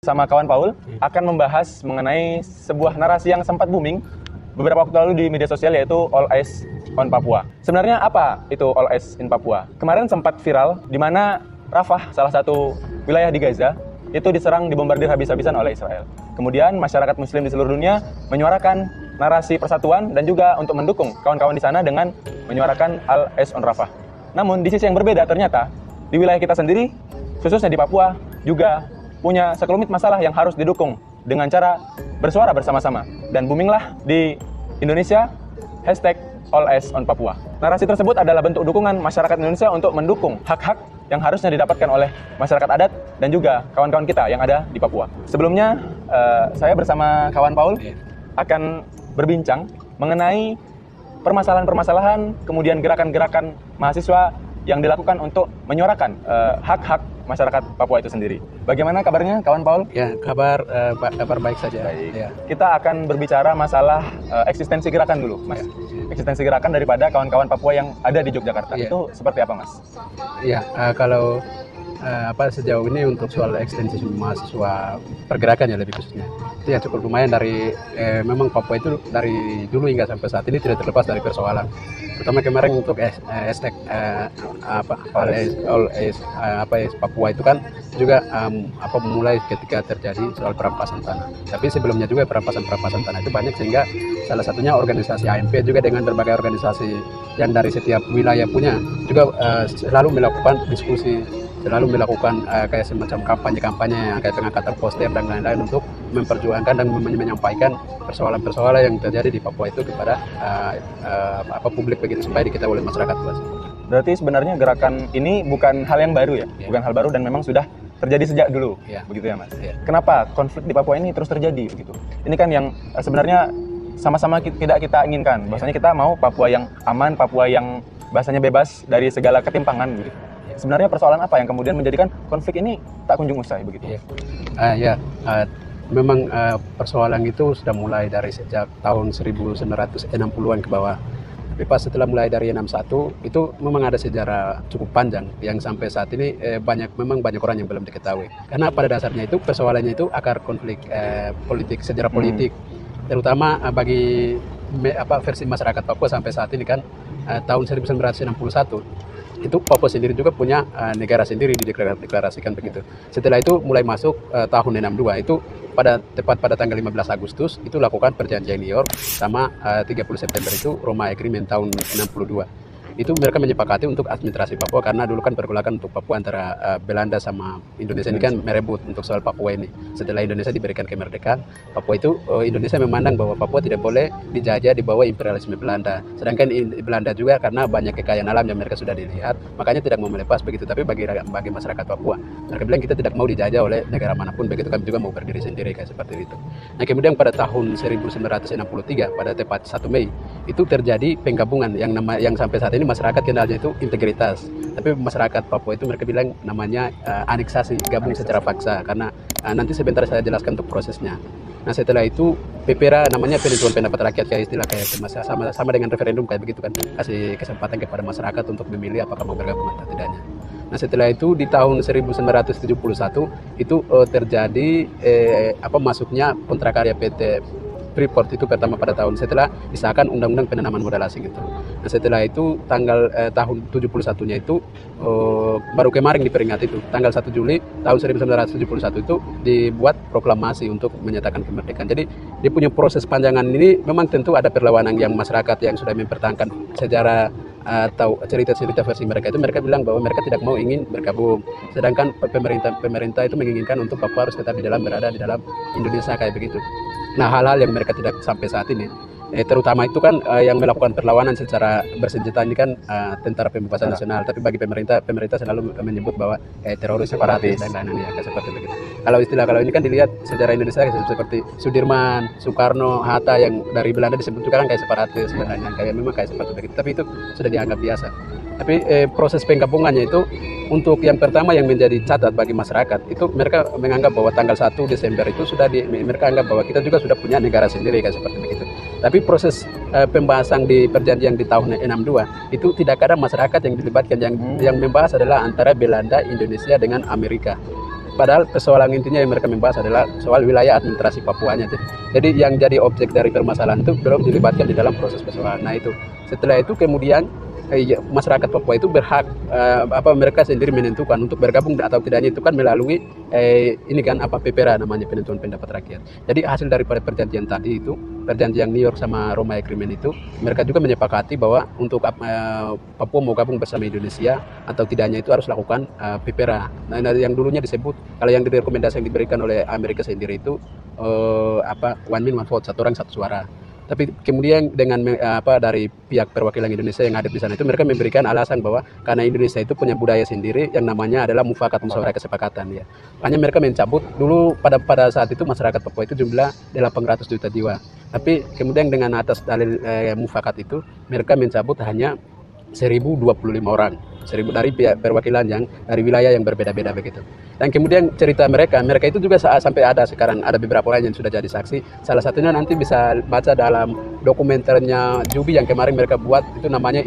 sama kawan Paul akan membahas mengenai sebuah narasi yang sempat booming beberapa waktu lalu di media sosial, yaitu All Eyes on Papua. Sebenarnya apa itu All Eyes in Papua? Kemarin sempat viral di mana Rafah, salah satu wilayah di Gaza, itu diserang, dibombardir habis-habisan oleh Israel. Kemudian masyarakat muslim di seluruh dunia menyuarakan narasi persatuan dan juga untuk mendukung kawan-kawan di sana dengan menyuarakan All Eyes on Rafah. Namun di sisi yang berbeda ternyata di wilayah kita sendiri, khususnya di Papua, juga punya sekelumit masalah yang harus didukung dengan cara bersuara bersama-sama. Dan boominglah di Indonesia hashtag All Eyes on Papua. Narasi tersebut adalah bentuk dukungan masyarakat Indonesia untuk mendukung hak-hak yang harusnya didapatkan oleh masyarakat adat dan juga kawan-kawan kita yang ada di Papua. Sebelumnya, saya bersama kawan Paul akan berbincang mengenai permasalahan-permasalahan, kemudian gerakan-gerakan mahasiswa yang dilakukan untuk menyuarakan hak-hak masyarakat Papua itu sendiri. Bagaimana kabarnya kawan Paul? Ya, kabar baik saja. Baik. Ya. Kita akan berbicara masalah eksistensi gerakan dulu, Mas. Ya. Eksistensi gerakan daripada kawan-kawan Papua yang ada di Yogyakarta. Ya. Itu seperti apa, Mas? Ya, kalau sejauh ini untuk soal ekstensi mahasiswa pergerakan ya lebih khususnya itu ya cukup lumayan dari memang Papua itu dari dulu hingga sampai saat ini tidak terlepas dari persoalan, terutama kemarin untuk hashtag All Eyes Papua itu kan juga mulai ketika terjadi soal perampasan tanah. Tapi sebelumnya juga perampasan tanah itu banyak, sehingga salah satunya organisasi AMP juga dengan berbagai organisasi yang dari setiap wilayah punya juga selalu melakukan diskusi, selalu melakukan kayak semacam kampanye yang kayak pengangkatan poster dan lain-lain untuk memperjuangkan dan menyampaikan persoalan-persoalan yang terjadi di Papua itu kepada publik begitu, supaya diketahui oleh masyarakat luas. Berarti sebenarnya gerakan ini bukan hal yang baru ya? Bukan hal baru dan memang sudah terjadi sejak dulu, begitu ya Mas? Kenapa konflik di Papua ini terus terjadi begitu? Ini kan yang sebenarnya sama-sama tidak kita inginkan. Bahwasanya kita mau Papua yang aman, Papua yang bahasanya bebas dari segala ketimpangan gitu. Sebenarnya persoalan apa yang kemudian menjadikan konflik ini tak kunjung usai begitu? Memang persoalan itu sudah mulai dari sejak tahun 1960-an ke bawah. Tapi pas setelah mulai dari 61 itu memang ada sejarah cukup panjang yang sampai saat ini banyak orang yang belum diketahui. Karena pada dasarnya itu persoalannya itu akar konflik politik, sejarah politik, terutama bagi versi masyarakat Papua sampai saat ini kan tahun 1961 itu Papua sendiri juga punya negara sendiri dideklarasikan begitu. Setelah itu mulai masuk tahun 62 itu tepat pada tanggal 15 Agustus itu lakukan perjanjian New York sama 30 September itu Roma Agreement tahun 62. Itu mereka menyepakati untuk administrasi Papua, karena dulu kan pergolakan untuk Papua antara Belanda sama Indonesia ini kan merebut untuk soal Papua ini. Setelah Indonesia diberikan kemerdekaan, Papua itu Indonesia memandang bahwa Papua tidak boleh dijajah di bawah imperialisme Belanda. Sedangkan Belanda juga karena banyak kekayaan alam yang mereka sudah dilihat, makanya tidak mau melepas begitu. Tapi bagi masyarakat Papua, mereka bilang kita tidak mau dijajah oleh negara manapun begitu, kami juga mau berdiri sendiri kayak seperti itu. Nah kemudian pada tahun 1963 pada tepat 1 Mei itu terjadi penggabungan yang sampai saat ini masyarakat kenalnya itu integritas, tapi masyarakat Papua itu mereka bilang namanya aneksasi, gabung secara paksa, karena nanti sebentar saya jelaskan untuk prosesnya. Nah setelah itu PPRA namanya penentuan pendapat rakyat, kayak istilah kayak sama dengan referendum kayak begitu kan, kasih kesempatan kepada masyarakat untuk memilih apakah mau bergabung atau tidaknya. Nah setelah itu di tahun 1971 itu terjadi masuknya kontrak karya PT Freeport itu pertama pada tahun setelah disahkan Undang-Undang Penanaman Modal Asing itu. Nah setelah itu tahun 71-nya itu baru kemarin diperingati itu tanggal 1 Juli tahun 1971 itu dibuat proklamasi untuk menyatakan kemerdekaan. Jadi dia punya proses panjangan ini memang tentu ada perlawanan yang masyarakat yang sudah mempertahankan sejarah atau cerita-cerita versi mereka itu, mereka bilang bahwa mereka tidak mau ingin bergabung, sedangkan pemerintah itu menginginkan untuk Papua harus tetap berada di dalam Indonesia kayak begitu. Nah hal-hal yang mereka tidak sampai saat ini, terutama itu kan yang melakukan perlawanan secara bersenjata ini kan Tentara Pembebasan Nasional, tapi bagi pemerintah selalu menyebut bahwa teroris separatis dan lain-lain ya seperti begitu. Kalau ini kan dilihat sejarah Indonesia seperti Sudirman, Soekarno, Hatta yang dari Belanda disebut juga kan kayak separatis dan lain-lain, kayak memang kayak seperti begitu. Tapi itu sudah dianggap biasa. Tapi proses penggabungannya itu untuk yang pertama yang menjadi catat bagi masyarakat itu mereka menganggap bahwa tanggal 1 Desember itu mereka anggap bahwa kita juga sudah punya negara sendiri kayak seperti begitu. Tapi proses pembahasan di perjanjian di tahun 62 itu tidak ada masyarakat yang dilibatkan, yang membahas adalah antara Belanda, Indonesia dengan Amerika. padahal persoalan intinya yang mereka membahas adalah soal wilayah administrasi Papuanya. Jadi yang jadi objek dari permasalahan itu belum dilibatkan di dalam proses persoalan. Nah itu setelah itu kemudian masyarakat Papua itu berhak mereka sendiri menentukan untuk bergabung atau tidaknya itu kan melalui ini kan PPRA namanya, penentuan pendapat rakyat. Jadi hasil daripada perjanjian tadi itu, perjanjian New York sama Roma Agreement itu, mereka juga menyepakati bahwa untuk Papua mau gabung bersama Indonesia atau tidaknya itu harus lakukan PPRA. Nah yang dulunya disebut, kalau yang direkomendasi yang diberikan oleh Amerika sendiri itu one man one vote, satu orang satu suara. Tapi kemudian dengan dari pihak perwakilan Indonesia yang hadir di sana itu, mereka memberikan alasan bahwa karena Indonesia itu punya budaya sendiri yang namanya adalah mufakat, musyawarah kesepakatan ya. Hanya mereka mencabut dulu pada saat itu masyarakat Papua itu jumlah 800 juta jiwa. Tapi kemudian dengan atas dalil mufakat itu, mereka mencabut hanya 1025 orang, 1000 dari pihak perwakilan yang dari wilayah yang berbeda-beda begitu. Dan kemudian cerita mereka itu juga sampai sekarang ada beberapa orang yang sudah jadi saksi. Salah satunya nanti bisa baca dalam dokumenternya Jubi yang kemarin mereka buat, itu namanya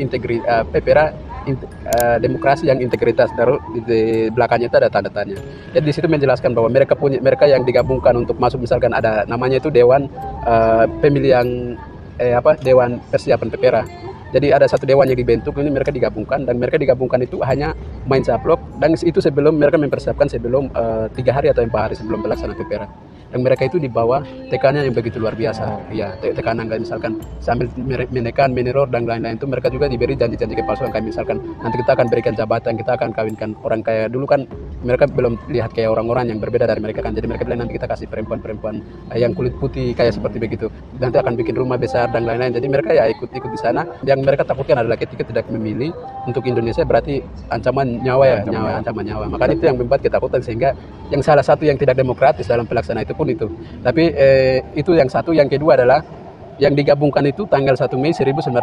PPRA demokrasi yang integritas. Di belakangnya itu ada tanda tanya. Jadi di situ menjelaskan bahwa mereka yang digabungkan untuk masuk, misalkan ada namanya itu Dewan Pemilihan Dewan Persiapan PPRA. Jadi ada satu dewan yang dibentuk, ini mereka digabungkan, dan mereka digabungkan itu hanya main caplok, dan itu sebelum mereka mempersiapkan sebelum 3 hari atau 4 hari sebelum pelaksanaan PPRA. Dan mereka itu di bawah tekanan yang begitu luar biasa. Ya, tekanan kayak misalkan sambil menekan, meneror dan lain-lain itu, mereka juga diberi janji-janji kepalsuan kayak misalkan nanti kita akan berikan jabatan, kita akan kawinkan orang kaya. Dulu kan mereka belum lihat kayak orang-orang yang berbeda dari mereka kan. Jadi mereka bilang nanti kita kasih perempuan-perempuan yang kulit putih kayak seperti begitu. Nanti akan bikin rumah besar dan lain-lain. Jadi mereka ya ikut di sana. Yang mereka takutkan adalah ketika tidak memilih untuk Indonesia berarti ancaman nyawa ancaman nyawa. Makanya itu yang membuat ketakutan, sehingga yang salah satu yang tidak demokratis dalam pelaksanaan itu pun itu. Tapi itu yang satu. Yang kedua adalah yang digabungkan itu tanggal 1 Mei 1963.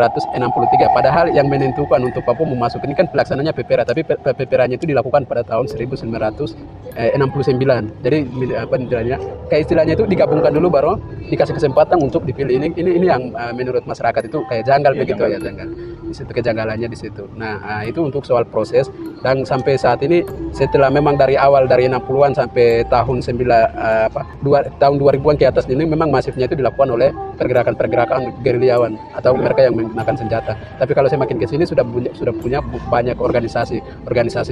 Padahal yang menentukan untuk Papua memasuk ini kan pelaksananya PPRA, tapi PPRA-nya itu dilakukan pada tahun 1969. Jadi kayak istilahnya itu digabungkan dulu baru dikasih kesempatan untuk dipilih. Ini yang menurut masyarakat itu kayak janggal begitu ya, janggal. Di situ kejanggalannya di situ. Nah, itu untuk soal proses. Dan sampai saat ini setelah memang dari awal dari 60-an sampai tahun 2000-an ke atas ini memang masifnya itu dilakukan oleh pergerakan gerilyawan atau mereka yang menggunakan senjata. Tapi kalau semakin ke sini sudah punya banyak organisasi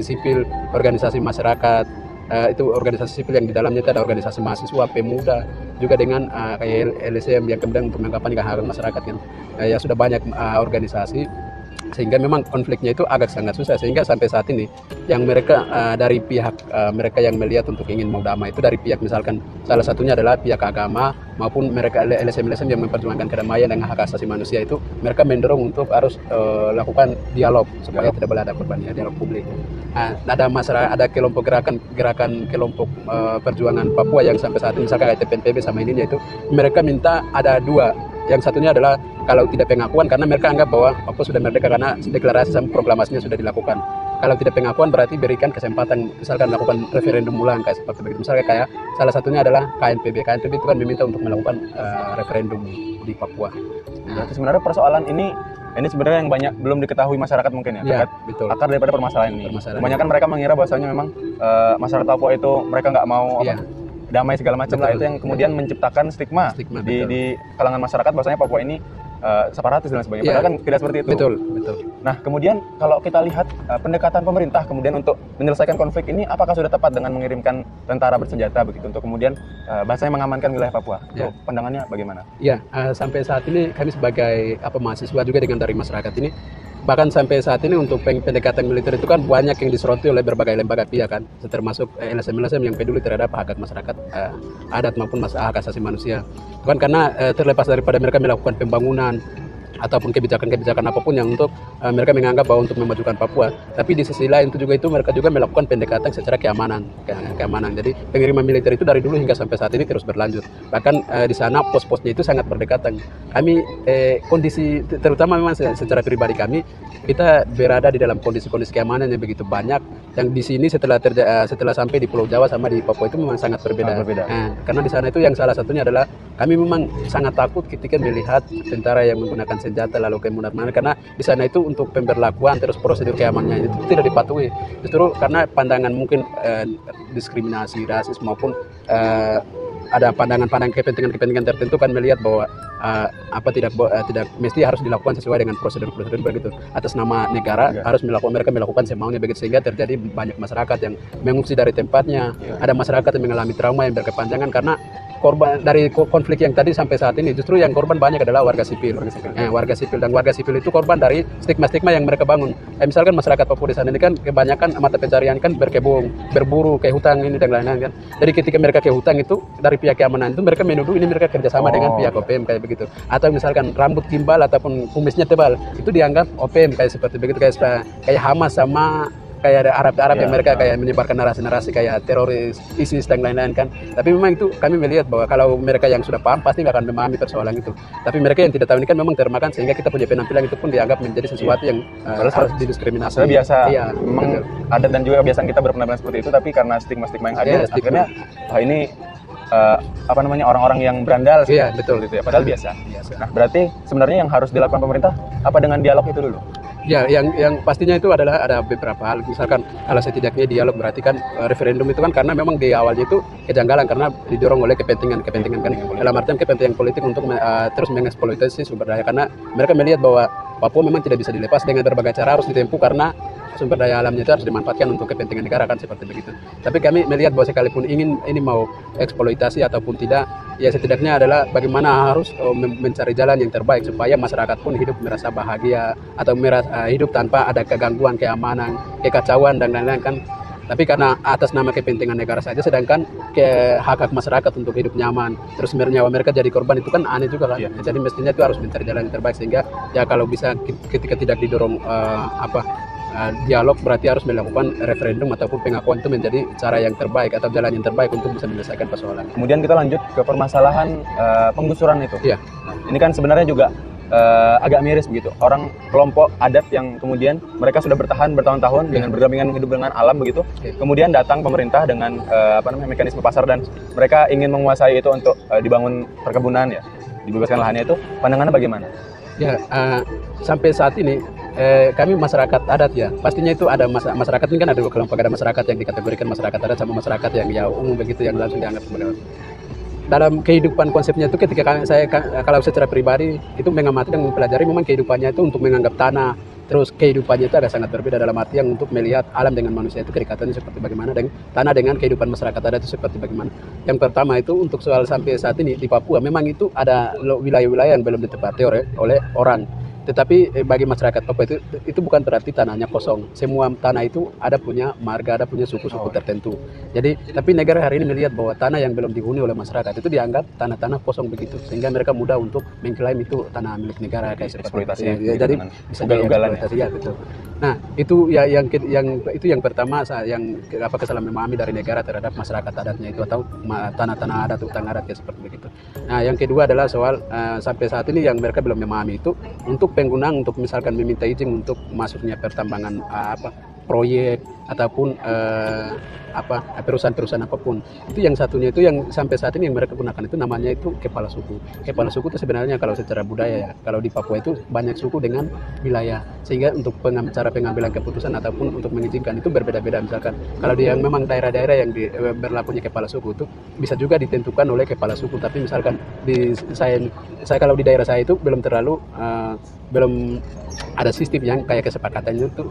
sipil, organisasi masyarakat. Itu organisasi sipil yang di dalamnya itu ada organisasi mahasiswa, pemuda, juga dengan kayak LSM yang kemudian untuk mengkampanyekan hak masyarakat kan. Ya sudah banyak organisasi, sehingga memang konfliknya itu agak sangat susah, sehingga sampai saat ini yang mereka dari pihak mereka yang melihat untuk ingin mau damai itu dari pihak misalkan salah satunya adalah pihak agama maupun mereka LSM yang memperjuangkan kedamaian dan hak asasi manusia, itu mereka mendorong untuk harus lakukan dialog supaya tidak boleh ada korban, ya, dialog publik. Ada masalah, ada kelompok gerakan kelompok perjuangan Papua yang sampai saat ini misalkan kayak TPNPB sama ininya itu mereka minta ada 2. Yang satunya adalah kalau tidak pengakuan, karena mereka anggap bahwa Papua sudah merdeka karena deklarasi sama proklamasinya sudah dilakukan. Kalau tidak pengakuan berarti berikan kesempatan misalkan melakukan referendum ulang kayak seperti begitu. Misalnya kayak salah satunya adalah KNPB. KNPB itu kan meminta untuk melakukan referendum di Papua. Berarti sebenarnya persoalan ini sebenarnya yang banyak belum diketahui masyarakat mungkin ya, betul. Akar daripada permasalahan ini. Kebanyakan mereka mengira bahwasanya memang masyarakat Papua itu mereka nggak mau damai segala macam lah, itu yang kemudian menciptakan stigma di kalangan masyarakat bahwasanya Papua ini separatis dan sebagainya. Padahal kan tidak seperti itu. Betul. Nah, kemudian kalau kita lihat pendekatan pemerintah kemudian untuk menyelesaikan konflik ini, apakah sudah tepat dengan mengirimkan tentara bersenjata begitu untuk kemudian bahasanya mengamankan wilayah Papua? Itu pandangannya bagaimana? Ya, sampai saat ini kami sebagai mahasiswa juga dengan dari masyarakat ini, bahkan sampai saat ini untuk pendekatan militer itu kan banyak yang disoroti oleh berbagai lembaga pihak kan, termasuk LSM yang peduli terhadap hak masyarakat adat maupun hak asasi manusia. Bukan karena terlepas daripada mereka melakukan pembangunan ataupun kebijakan-kebijakan apapun yang untuk mereka menganggap bahwa untuk memajukan Papua, tapi di sisi lain itu mereka juga melakukan pendekatan secara keamanan. Jadi pengiriman militer itu dari dulu hingga sampai saat ini terus berlanjut. Bahkan di sana pos-posnya itu sangat berdekatan. Kami kondisi terutama memang secara pribadi kami, kita berada di dalam kondisi-kondisi keamanan yang begitu banyak, yang di sini setelah sampai di Pulau Jawa sama di Papua itu memang sangat berbeda. Karena di sana itu yang salah satunya adalah kami memang sangat takut ketika melihat tentara yang menggunakan senjata lalu kemudian karena di sana itu untuk pemberlakuan terus prosedur keamanannya itu tidak dipatuhi. Justru karena pandangan mungkin diskriminasi, rasis maupun ada pandangan-pandangan kepentingan tertentu kan melihat bahwa tidak mesti harus dilakukan sesuai dengan prosedur-prosedur begitu atas nama negara harus mereka melakukan semaunya begitu, sehingga terjadi banyak masyarakat yang mengungsi dari tempatnya. Ada masyarakat yang mengalami trauma yang berkepanjangan karena korban dari konflik yang tadi sampai saat ini. Justru yang korban banyak adalah warga sipil. Warga sipil itu korban dari stigma-stigma yang mereka bangun. Misalkan masyarakat Papua di sana ini kan kebanyakan mata pencarian kan berkebun, berburu, ke hutan ini dan lain-lain kan. Jadi ketika mereka ke hutan itu dari pihak keamanan itu mereka menuduh ini mereka kerjasama dengan pihak OPM kayak begitu. Atau misalkan rambut gimbal ataupun kumisnya tebal itu dianggap OPM kayak seperti begitu, kayak Hamas sama kayak ada Arab yang mereka kayak menyebarkan narasi-narasi kayak teroris, ISIS dan lain-lain kan. Tapi memang itu kami melihat bahwa kalau mereka yang sudah paham pasti akan memahami persoalan itu. Tapi mereka yang tidak tahu ini kan memang termakan, sehingga kita punya penampilan itu pun dianggap menjadi sesuatu yang harus didiskriminasi. Biasa, memang adat dan juga kebiasaan kita berpenampilan seperti itu, tapi karena stigma-stigma yang ada, akhirnya ini orang-orang yang berandal sih. Betul gitu ya. Padahal biasa. Nah, berarti sebenarnya yang harus dilakukan pemerintah apa dengan dialog itu dulu? Ya, yang pastinya itu adalah ada beberapa hal. Misalkan kalau setidaknya dialog berarti kan referendum itu kan karena memang di awalnya itu kejanggalan karena didorong oleh kepentingan kan. Dalam artian kepentingan politik untuk terus mengeksploitasi sumber daya, karena mereka melihat bahwa Papua memang tidak bisa dilepas, dengan berbagai cara harus ditempuh karena sumber daya alamnya itu harus dimanfaatkan untuk kepentingan negara kan, seperti begitu. Tapi kami melihat bahwa sekalipun ingin ini mau eksploitasi ataupun tidak, ya setidaknya adalah bagaimana harus mencari jalan yang terbaik supaya masyarakat pun hidup merasa bahagia atau hidup tanpa ada kegangguan, keamanan, kekacauan dan lain-lain kan. Tapi karena atas nama kepentingan negara saja, sedangkan hak masyarakat untuk hidup nyaman, terus nyawa mereka jadi korban, itu kan aneh juga kan. Jadi mestinya itu harus mencari jalan yang terbaik, sehingga ya kalau bisa ketika tidak didorong dialog berarti harus melakukan referendum ataupun pengakuan, itu menjadi cara yang terbaik atau jalan yang terbaik untuk bisa menyelesaikan persoalan. Kemudian kita lanjut ke permasalahan penggusuran itu. Ini kan sebenarnya juga agak miris begitu. Orang kelompok adat yang kemudian mereka sudah bertahan bertahun-tahun dengan berdampingan hidup dengan alam begitu. Kemudian datang pemerintah dengan mekanisme pasar dan mereka ingin menguasai itu untuk dibangun perkebunan ya, dibebaskan lahannya itu. Pandangannya bagaimana? Ya, sampai saat ini kami masyarakat adat ya, pastinya itu ada masyarakat ini kan ada dua kelompok, ada masyarakat yang dikategorikan masyarakat adat sama masyarakat yang ya umum begitu, yang langsung dianggap sebagai. Dalam kehidupan konsepnya itu ketika saya kalau secara pribadi itu mengamati dan mempelajari, memang kehidupannya itu untuk menganggap tanah, terus kehidupannya itu agak sangat berbeda dalam arti yang untuk melihat alam dengan manusia itu kedekatannya seperti bagaimana, dan tanah dengan kehidupan masyarakat adat itu seperti bagaimana. Yang pertama itu untuk soal sampai saat ini di Papua memang itu ada wilayah-wilayah yang belum ditempati oleh orang. Tetapi bagi masyarakat Papua itu bukan berarti tanahnya kosong. Semua tanah itu ada punya marga, ada punya suku-suku tertentu. Jadi, tapi negara hari ini melihat bahwa tanah yang belum dihuni oleh masyarakat itu dianggap tanah-tanah kosong begitu, sehingga mereka mudah untuk mengklaim itu tanah milik negara kayak seperti itu. Jadi bisa eksploitasi ya, betul. Nah, itu yang pertama yang kesalahan memahami dari negara terhadap masyarakat adatnya itu atau tanah-tanah adat, utang adat ya seperti begitu. Nah, yang kedua adalah soal sampai saat ini yang mereka belum memahami itu untuk penggunaan, untuk misalkan meminta izin untuk masuknya pertambangan proyek ataupun perusahaan-perusahaan apapun. Itu yang satunya itu yang sampai saat ini yang mereka gunakan itu namanya itu kepala suku. Kepala suku itu sebenarnya kalau secara budaya ya, kalau di Papua itu banyak suku dengan wilayah, sehingga untuk cara pengambilan keputusan ataupun untuk mengizinkan itu berbeda-beda. Misalkan kalau yang memang daerah-daerah yang berlakunya kepala suku itu bisa juga ditentukan oleh kepala suku, tapi misalkan saya kalau di daerah saya itu belum ada sistem yang kayak kesepakatannya itu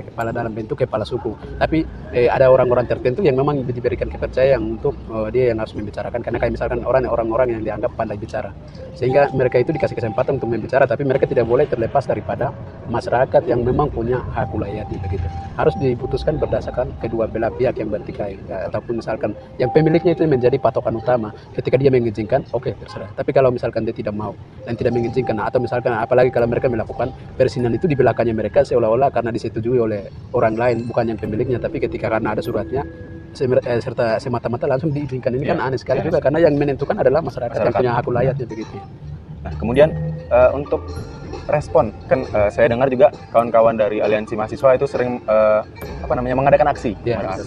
kepala dalam bentuk kepala suku, tapi ada orang-orang tertentu yang memang diberikan kepercayaan untuk dia yang harus membicarakan, karena kayak misalkan orang-orang yang dianggap pandai bicara, sehingga mereka itu dikasih kesempatan untuk membicara, tapi mereka tidak boleh terlepas daripada masyarakat yang memang punya hak wilayah begitu. Harus diputuskan berdasarkan kedua belah pihak yang bertikai ya, ataupun misalkan yang pemiliknya itu menjadi patokan utama. Ketika dia mengizinkan, oke, terserah. Tapi kalau misalkan dia tidak mau dan tidak mengizinkan, atau misalkan apalagi kalau mereka melakukan persinan itu di belakangnya mereka seolah-olah karena disetujui oleh orang lain bukan yang pemiliknya, tapi ketika karena ada suratnya serta semata-mata langsung diizinkan, ini kan aneh sekali juga, karena yang menentukan adalah masyarakat yang punya hak wilayahnya begitu. Nah, kemudian untuk respon kan saya dengar juga kawan-kawan dari aliansi mahasiswa itu sering mengadakan aksi,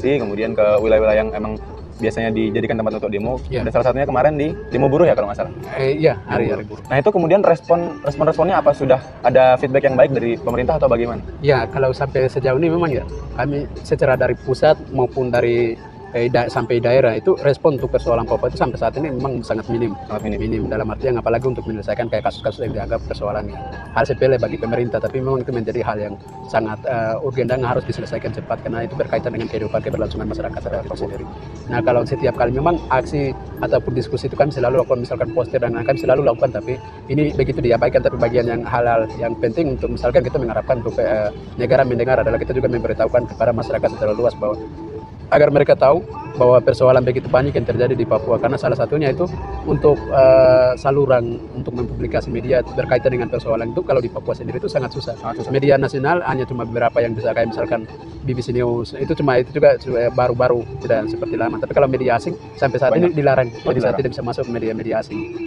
kemudian ke wilayah-wilayah yang emang biasanya dijadikan tempat untuk demo. Iya. Dan salah satunya kemarin di demo buruh ya kalau nggak salah. Iya, hari-hari buruh. Nah itu kemudian responnya apa? Sudah ada feedback yang baik dari pemerintah atau bagaimana? Ya, kalau sampai sejauh ini memang ya, kami secara dari pusat maupun dari sampai daerah itu respon untuk persoalan Papua itu sampai saat ini memang sangat minim. Sangat minim. Minim dalam artian apalagi untuk menyelesaikan kayak kasus-kasus yang dianggap persoalan hal sepele bagi pemerintah, tapi memang itu menjadi hal yang sangat urgen dan harus diselesaikan cepat karena itu berkaitan dengan kehidupan keberlangsungan masyarakat pada itu sendiri. Nah, kalau setiap kali memang aksi ataupun diskusi itu kami selalu lakukan misalkan poster dan kami selalu lakukan, tapi ini begitu diabaikan. Tapi bagian yang hal-hal yang penting untuk misalkan kita mengharapkan untuk negara mendengar adalah kita juga memberitahukan kepada masyarakat secara luas bahwa agar mereka tahu bahwa persoalan begitu banyak yang terjadi di Papua, karena salah satunya itu untuk saluran untuk mempublikasi media berkaitan dengan persoalan itu kalau di Papua sendiri itu sangat susah. Media nasional hanya cuma beberapa yang bisa kayak misalkan BBC News, itu juga baru-baru, tidak seperti lama. Tapi kalau media asing sampai saat ini dilarang, jadi saat tidak bisa masuk media-media asing.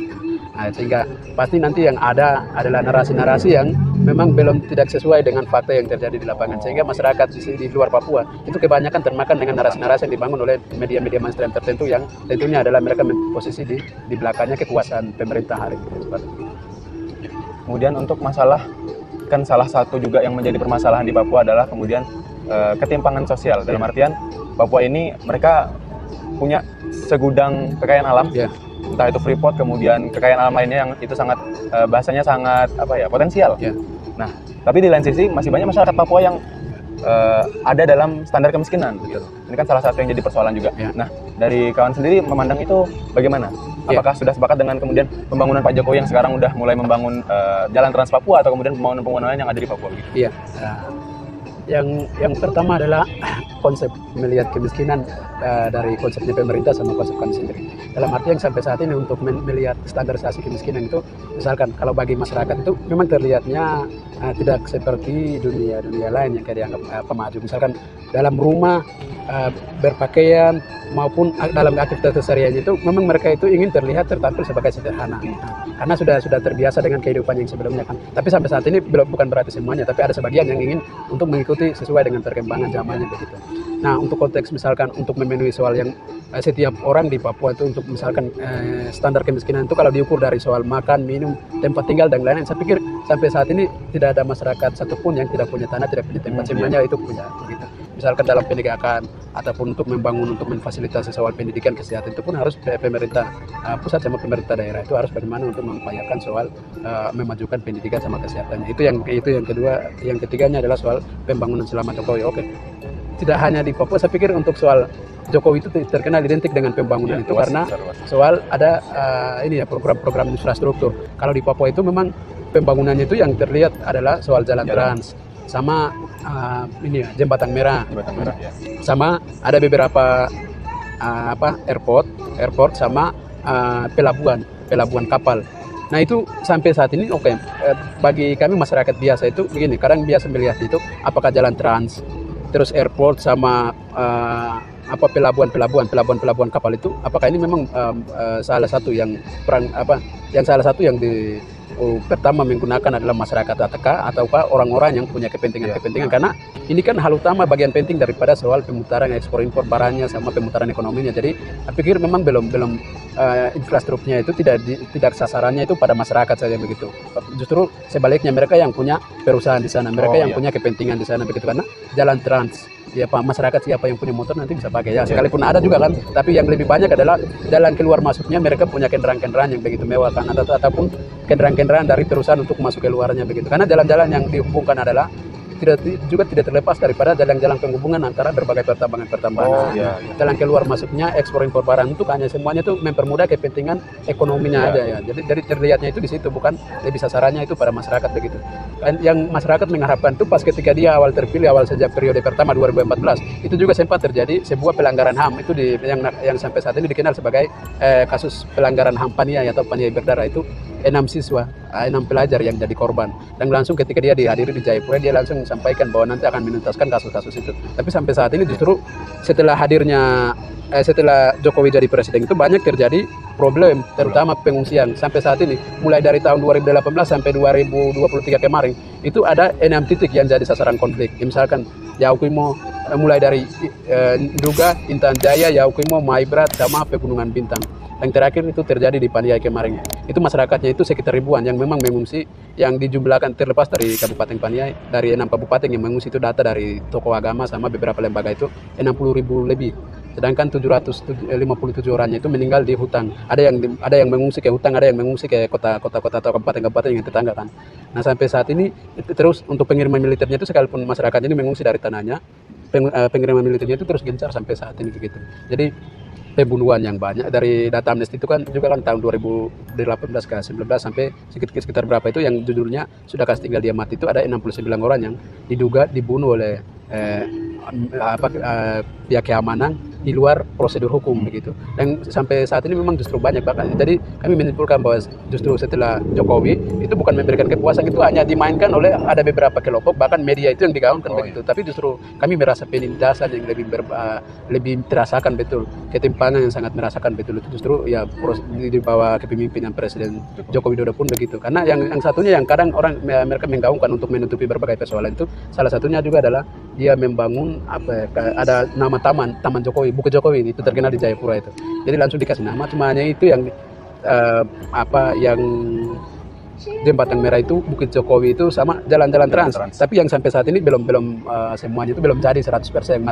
Nah, sehingga pasti nanti yang ada adalah narasi-narasi yang memang belum tidak sesuai dengan fakta yang terjadi di lapangan, sehingga masyarakat di luar Papua itu kebanyakan termakan dengan narasi-narasi yang dibangun oleh media-media mainstream tertentu yang tentunya adalah mereka posisi di belakangnya kekuasaan pemerintah hari ini. Kemudian untuk masalah, kan salah satu juga yang menjadi permasalahan di Papua adalah kemudian ketimpangan sosial. Dalam artian Papua ini mereka punya segudang kekayaan alam. Entah itu Freeport, kemudian kekayaan alam lainnya yang itu sangat bahasanya sangat potensial. Nah, tapi di lain sisi masih banyak masyarakat Papua yang ada dalam standar kemiskinan. Gitu. Ini kan salah satu yang jadi persoalan juga. Nah, dari kawan sendiri memandang itu bagaimana? Apakah sudah sepakat dengan kemudian pembangunan Pak Jokowi yang sekarang udah mulai membangun jalan Trans Papua atau kemudian pembangunan yang ada di Papua? Gitu? Iya. Yang pertama adalah konsep melihat kemiskinan dari konsepnya pemerintah sama konsep kami sendiri. Dalam arti yang sampai saat ini untuk melihat standarisasi kemiskinan itu, misalkan kalau bagi masyarakat itu memang terlihatnya tidak seperti dunia lain yang kayak dianggap pemaju. Misalkan dalam rumah, berpakaian maupun dalam aktivitas kesehariannya itu memang mereka itu ingin terlihat tertampil sebagai sederhana. Karena sudah terbiasa dengan kehidupan yang sebelumnya kan. Tapi sampai saat ini bukan berarti semuanya, tapi ada sebagian yang ingin untuk mengikuti sesuai dengan perkembangan zamannya begitu. Nah, untuk konteks misalkan untuk memenuhi soal yang setiap orang di Papua itu untuk misalkan standar kemiskinan itu kalau diukur dari soal makan, minum, tempat tinggal dan lain-lain, saya pikir sampai saat ini tidak ada masyarakat satupun yang tidak punya tanah, tidak punya tempat, semuanya itu punya begitu. Misalkan dalam penegakan ataupun untuk membangun, untuk memfasilitasi soal pendidikan, kesehatan itu pun harus pemerintah pusat sama pemerintah daerah itu harus bagaimana untuk mengupayakan soal memajukan pendidikan sama kesehatan. Itu yang kedua. Yang ketiganya adalah soal pembangunan selama Jokowi. Oke. Tidak hanya di Papua, saya pikir untuk soal Jokowi itu terkenal identik dengan pembangunan itu karena soal ada program-program infrastruktur. Kalau di Papua itu memang pembangunannya itu yang terlihat adalah soal jalan trans sama jembatan merah ya. Sama ada beberapa airport sama pelabuhan kapal. Nah, itu sampai saat ini bagi kami masyarakat biasa itu begini, kadang biasa melihat itu apakah jalan trans, terus airport sama pelabuhan kapal itu apakah ini memang salah satu yang pertama menggunakan adalah masyarakat ATK ataukah orang-orang yang punya kepentingan karena ini kan hal utama bagian penting daripada soal pemutaran ekspor impor barangnya sama pemutaran ekonominya. Jadi saya pikir memang belum infrastrukturnya itu tidak sasarannya itu pada masyarakat saja begitu. Justru sebaliknya mereka yang punya perusahaan di sana, mereka yang punya kepentingan di sana begitu, karena jalan trans ya Pak, masyarakat siapa yang punya motor nanti bisa pakai ya, sekalipun ada juga kan, tapi yang lebih banyak adalah jalan keluar masuknya mereka punya kendaraan-kendaraan yang begitu mewah kan, ataupun kendaraan-kendaraan dari perusahaan untuk masuk ke luarnya begitu, karena jalan-jalan yang dihubungkan adalah tidak terlepas daripada jalan-jalan penghubungan antara berbagai pertambangan. Jalan keluar masuknya ekspor impor barang itu hanya semuanya itu mempermudah kepentingan ekonominya aja ya. Jadi dari terlihatnya itu di situ, bukan lebih sasarannya itu pada masyarakat begitu. Dan yang masyarakat mengharapkan itu pas ketika dia awal terpilih, awal sejak periode pertama 2014 itu juga sempat terjadi sebuah pelanggaran HAM itu yang sampai saat ini dikenal sebagai kasus pelanggaran HAM Paniai atau Paniai berdarah. Itu 6 pelajar yang jadi korban, dan langsung ketika dia dihadiri di Jayapura dia langsung sampaikan bahwa nanti akan menuntaskan kasus-kasus itu. Tapi sampai saat ini justru setelah Jokowi jadi presiden itu banyak terjadi problem, terutama pengungsian. Sampai saat ini mulai dari tahun 2018 sampai 2023 kemarin itu ada 6 titik yang jadi sasaran konflik. Misalkan Yaukimo, mulai dari Nduga, Intan Jaya, Yaukimo, Maibrat, sama Pegunungan Bintang. Yang terakhir itu terjadi di Paniai kemarin. Itu masyarakatnya itu sekitar ribuan yang memang mengungsi, yang dijumlahkan terlepas dari Kabupaten Paniai, dari 6 kabupaten yang mengungsi itu data dari tokoh agama sama beberapa lembaga itu 60.000 lebih. Sedangkan 757 orangnya itu meninggal di hutan. Ada yang mengungsi ke hutan, ada yang mengungsi ke kota-kota atau kabupaten-kabupaten yang tetangga kan. Nah sampai saat ini terus untuk pengiriman militernya itu sekalipun masyarakat ini mengungsi dari tanahnya, pengiriman militernya itu terus gencar sampai saat ini begitu. Jadi pembunuhan yang banyak dari data Amnesty itu kan juga kan tahun 2018 ke 19 sampai sekitar berapa itu yang judulnya sudah kasih tinggal dia mati itu ada 69 orang yang diduga dibunuh oleh pihak keamanan di luar prosedur hukum begitu. Dan sampai saat ini memang justru banyak bahkan. Jadi kami menyimpulkan bahwa justru setelah Jokowi itu bukan memberikan kepuasan, itu hanya dimainkan oleh ada beberapa kelompok, bahkan media itu yang digaungkan begitu. Tapi justru kami merasa penindasan yang lebih terasakan betul, ketimpangan yang sangat merasakan betul itu justru ya di bawah kepemimpinan Presiden Joko Widodo pun begitu. Karena yang satunya yang kadang mereka menggaungkan untuk menutupi berbagai persoalan itu salah satunya juga adalah dia membangun ada nama Taman Jokowi, Bukit Jokowi itu terkenal di Jayapura itu. Jadi langsung dikasih nama, cuma hanya itu yang yang Jembatan Merah itu Bukit Jokowi itu sama jalan-jalan trans. Tapi yang sampai saat ini belum semuanya itu belum jadi 100%,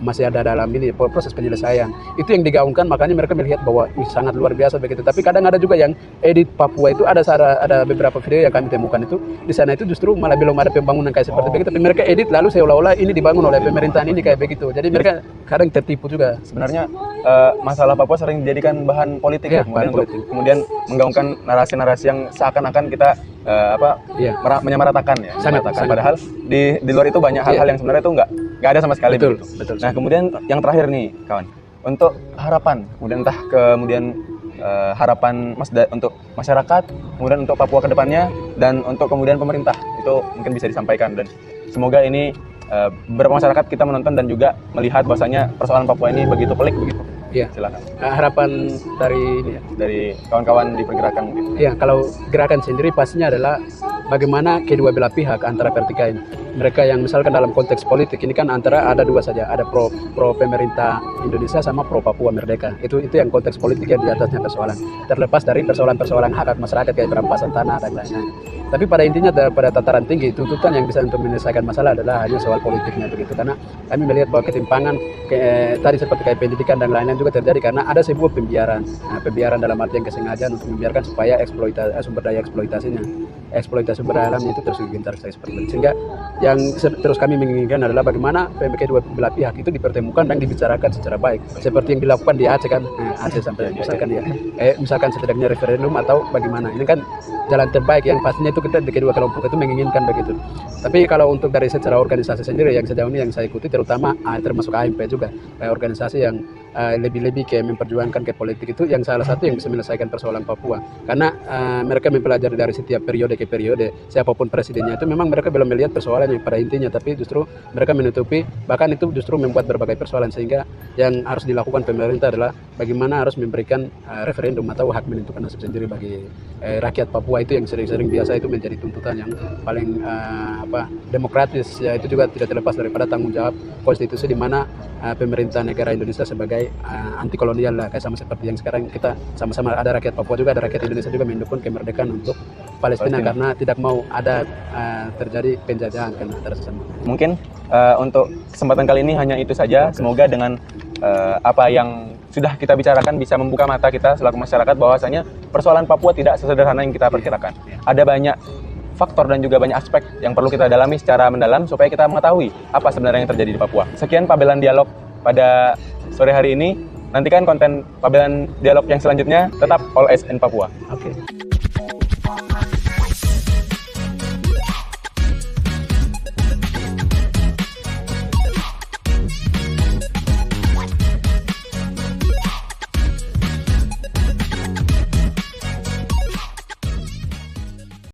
masih ada dalam ini proses penyelesaian. Itu yang digaungkan, makanya mereka melihat bahwa sangat luar biasa begitu. Tapi kadang ada juga yang edit Papua itu ada beberapa video yang kami temukan itu di sana itu justru malah belum ada pembangunan kayak seperti begitu. Tapi mereka edit lalu seolah-olah ini dibangun oleh pemerintahan ini kayak begitu. Jadi mereka kadang tertipu juga. Sebenarnya masalah Papua sering dijadikan bahan politik ya, kemudian menggaungkan narasi-narasi yang seakan-akan kita menyamaratakan ya. Sangat. Padahal di luar itu banyak hal-hal yang sebenarnya itu nggak ada sama sekali. Betul. Nah kemudian yang terakhir nih kawan, untuk harapan harapan untuk masyarakat, kemudian untuk Papua kedepannya, dan untuk kemudian pemerintah itu mungkin bisa disampaikan, dan semoga ini beberapa masyarakat kita menonton dan juga melihat bahwasanya persoalan Papua ini begitu pelik begitu. Iya. Silakan. Harapan dari kawan-kawan di pergerakan mungkin. Iya, kalau gerakan sendiri pastinya adalah bagaimana kedua belah pihak antara vertikal ini. Mereka yang misalkan dalam konteks politik ini kan antara ada dua saja, ada pro pemerintah Indonesia sama pro Papua Merdeka. Itu yang konteks politik yang di atasnya persoalan. Terlepas dari persoalan-persoalan hak masyarakat kayak perampasan tanah dan lain-lain. Tapi pada intinya pada tataran tinggi tuntutan yang bisa untuk menyelesaikan masalah adalah hanya soal politiknya begitu. Karena kami melihat bahwa ketimpangan tadi seperti kayak pendidikan dan lain-lain juga terjadi karena ada sebuah pembiaran. Pembiaran dalam artian kesengajaan untuk membiarkan supaya sumber daya eksploitasi sumber daya alam itu terus gencar seperti itu. Sehingga yang terus kami menginginkan adalah bagaimana kedua belah pihak itu dipertemukan dan dibicarakan secara baik. Seperti yang dilakukan di Aceh kan, Aceh sampai misalkan setidaknya referendum atau bagaimana. Ini kan jalan terbaik yang pastinya itu kita di kedua kelompok itu menginginkan begitu. Tapi kalau untuk dari secara organisasi sendiri yang sejauh ini yang saya ikuti terutama termasuk AMP juga, organisasi yang lebih ke memperjuangkan ke politik itu yang salah satu yang bisa menyelesaikan persoalan Papua. Karena mereka mempelajari dari setiap periode ke periode, siapapun presidennya itu memang mereka belum melihat persoalan yang pada intinya, tapi justru mereka menutupi, bahkan itu justru membuat berbagai persoalan. Sehingga yang harus dilakukan pemerintah adalah bagaimana harus memberikan referendum atau hak menentukan nasib sendiri bagi rakyat Papua. Itu yang sering-sering biasa itu menjadi tuntutan yang paling demokratis ya. Itu juga tidak terlepas daripada tanggung jawab konstitusi di mana pemerintah negara Indonesia sebagai anti kolonial lah, kayak sama seperti yang sekarang kita sama-sama ada rakyat Papua juga, ada rakyat Indonesia juga mendukung kemerdekaan untuk Palestina. Karena tidak mau ada terjadi penjajahan kan antara sesama. Mungkin untuk kesempatan kali ini hanya itu saja. Semoga dengan apa yang sudah kita bicarakan bisa membuka mata kita selaku masyarakat bahwasanya persoalan Papua tidak sesederhana yang kita perkirakan. Ada banyak faktor dan juga banyak aspek yang perlu kita dalami secara mendalam supaya kita mengetahui apa sebenarnya yang terjadi di Papua. Sekian Pabelan Dialog pada sore hari ini. Nantikan konten Pabelan Dialog yang selanjutnya, tetap All Eyes in Papua. Oke.